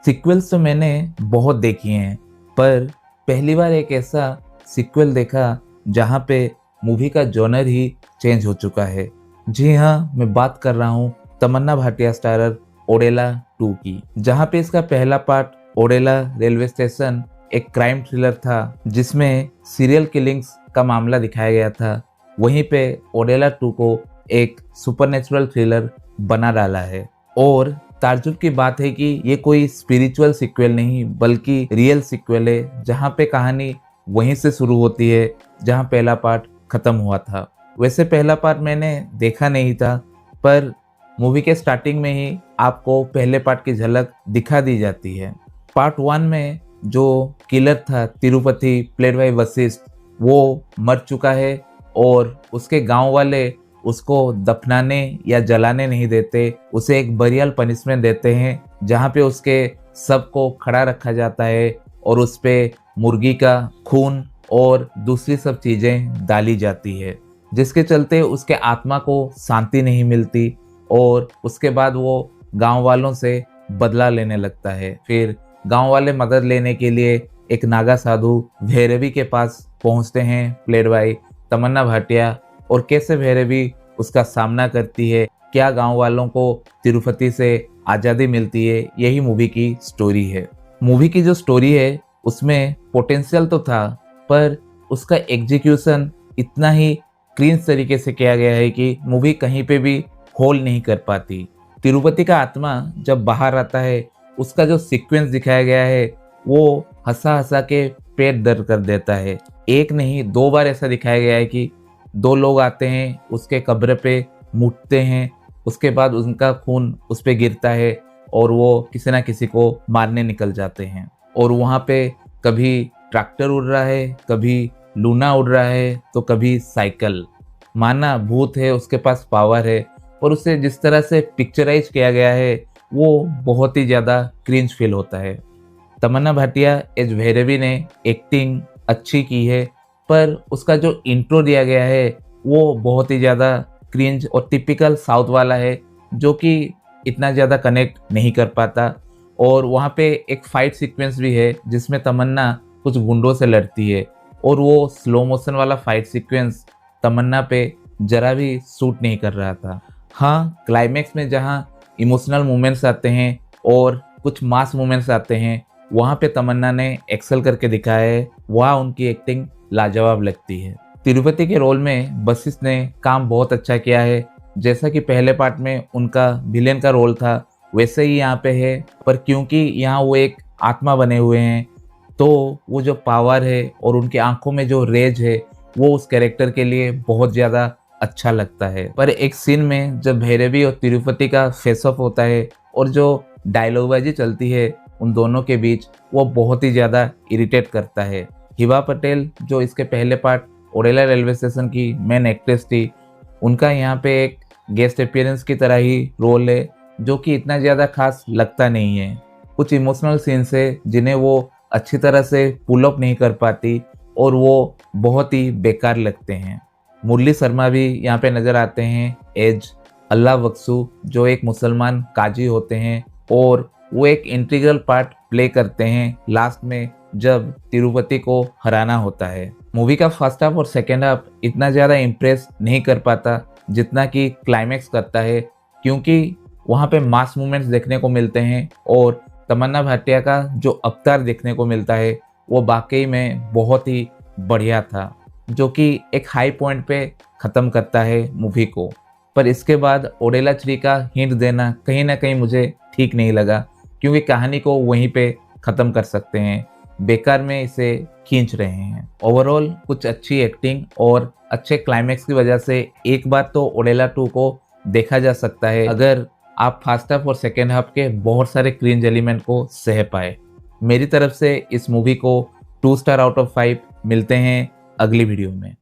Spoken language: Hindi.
सीक्वल्स तो मैंने बहुत देखी हैं, पर पहली बार एक ऐसा सीक्वल देखा जहाँ पे मूवी का जॉनर ही चेंज हो चुका है। जी हाँ, मैं बात कर रहा हूँ तमन्ना भाटिया स्टारर ओडेला 2 की, जहाँ पे इसका पहला पार्ट ओडेला रेलवे स्टेशन एक क्राइम थ्रिलर था जिसमें सीरियल किलिंग्स का मामला दिखाया गया था। वहीं पे ओडेला 2 को एक सुपरनेचुरल थ्रिलर बना डाला है। और ताज्जुब की बात है कि ये कोई स्पिरिचुअल सीक्वल नहीं बल्कि रियल सीक्वल है, जहाँ पे कहानी वहीं से शुरू होती है जहाँ पहला पार्ट खत्म हुआ था। वैसे पहला पार्ट मैंने देखा नहीं था, पर मूवी के स्टार्टिंग में ही आपको पहले पार्ट की झलक दिखा दी जाती है। पार्ट 1 में जो किलर था तिरुपति प्लेड बाय वशिष्ठ, वो मर चुका है और उसके गांव वाले उसको दफनाने या जलाने नहीं देते, उसे एक बरियल पनिशमेंट देते हैं जहाँ पे उसके शव को खड़ा रखा जाता है और उस पे मुर्गी का खून और दूसरी सब चीज़ें डाली जाती है, जिसके चलते उसके आत्मा को शांति नहीं मिलती और उसके बाद वो गांव वालों से बदला लेने लगता है। फिर गांव वाले मदद लेने के लिए एक नागा साधु भैरवी के पास पहुंचते हैं प्लेड बाय तमन्ना भाटिया, और कैसे भैरवी उसका सामना करती है, क्या गांव वालों को तिरुपति से आज़ादी मिलती है, यही मूवी की स्टोरी है। मूवी की जो स्टोरी है उसमें पोटेंशियल तो था, पर उसका एग्जीक्यूशन इतना ही क्लीन तरीके से किया गया है कि मूवी कहीं पे भी होल नहीं कर पाती। तिरुपति का आत्मा जब बाहर आता है, उसका जो सीक्वेंस दिखाया गया है वो हंसा हंसा के पेट दर्द कर देता है। एक नहीं 2 बार ऐसा दिखाया गया है कि 2 लोग आते हैं, उसके कब्र पे मुड़ते हैं, उसके बाद उनका खून उस पे गिरता है और वो किसी ना किसी को मारने निकल जाते हैं। और वहाँ पे कभी ट्रैक्टर उड़ रहा है, कभी लूना उड़ रहा है, तो कभी साइकिल। माना भूत है, उसके पास पावर है, और उसे जिस तरह से पिक्चराइज किया गया है वो बहुत ही ज़्यादा क्रिंज फील होता है। तमन्ना भाटिया एज भैरवी ने एक्टिंग अच्छी की है, पर उसका जो इंट्रो दिया गया है वो बहुत ही ज़्यादा क्रिंज और टिपिकल साउथ वाला है, जो कि इतना ज़्यादा कनेक्ट नहीं कर पाता। और वहाँ पे एक फाइट सीक्वेंस भी है जिसमें तमन्ना कुछ गुंडों से लड़ती है, और वो स्लो मोशन वाला फाइट सीक्वेंस तमन्ना पे जरा भी सूट नहीं कर रहा था। हाँ, क्लाइमेक्स में जहाँ इमोशनल मोमेंट्स आते हैं और कुछ मास मोमेंट्स आते हैं, वहाँ पे तमन्ना ने एक्सेल करके दिखाया है। वहाँ उनकी एक्टिंग लाजवाब लगती है। तिरुपति के रोल में वशिष्ठ ने काम बहुत अच्छा किया है। जैसा कि पहले पार्ट में उनका विलेन का रोल था, वैसे ही यहाँ पे है, पर क्योंकि यहाँ वो एक आत्मा बने हुए हैं, तो वो जो पावर है और उनकी आंखों में जो रेज है वो उस कैरेक्टर के लिए बहुत ज़्यादा अच्छा लगता है। पर एक सीन में जब भैरवी और तिरुपति का फेस ऑफ होता है और जो डायलॉगबाजी चलती है उन दोनों के बीच, वो बहुत ही ज़्यादा इरिटेट करता है। हिबा पटेल जो इसके पहले पार्ट ओडेला रेलवे स्टेशन की मेन एक्ट्रेस थी, उनका यहाँ पे एक गेस्ट अपीयरेंस की तरह ही रोल है, जो कि इतना ज़्यादा खास लगता नहीं है। कुछ इमोशनल सीन्स है जिन्हें वो अच्छी तरह से पुल अप नहीं कर पाती और वो बहुत ही बेकार लगते हैं। मुरली शर्मा भी यहाँ पे नज़र आते हैं एज अल्लाह बख्शू, जो एक मुसलमान काजी होते हैं, और वो एक इंटीग्रल पार्ट प्ले करते हैं लास्ट में जब तिरुपति को हराना होता है। मूवी का फर्स्ट हाफ और सेकेंड हाफ इतना ज़्यादा इम्प्रेस नहीं कर पाता जितना कि क्लाइमेक्स करता है, क्योंकि वहाँ पे मास मूवमेंट्स देखने को मिलते हैं और तमन्ना भाटिया का जो अवतार देखने को मिलता है वो वाकई में बहुत ही बढ़िया था, जो कि एक हाई पॉइंट पे ख़त्म करता है मूवी को। पर इसके बाद ओडेला 3 का हिंट देना कहीं ना कहीं मुझे ठीक नहीं लगा, क्योंकि कहानी को वहीं पे ख़त्म कर सकते हैं, बेकार में इसे खींच रहे हैं। ओवरऑल कुछ अच्छी एक्टिंग और अच्छे क्लाइमेक्स की वजह से एक बार तो ओडेला 2 को देखा जा सकता है, अगर आप फर्स्ट हाफ और सेकेंड हाफ के बहुत सारे क्रिंज एलिमेंट को सह पाए। मेरी तरफ से इस मूवी को 2 स्टार आउट ऑफ 5 मिलते हैं अगली वीडियो में।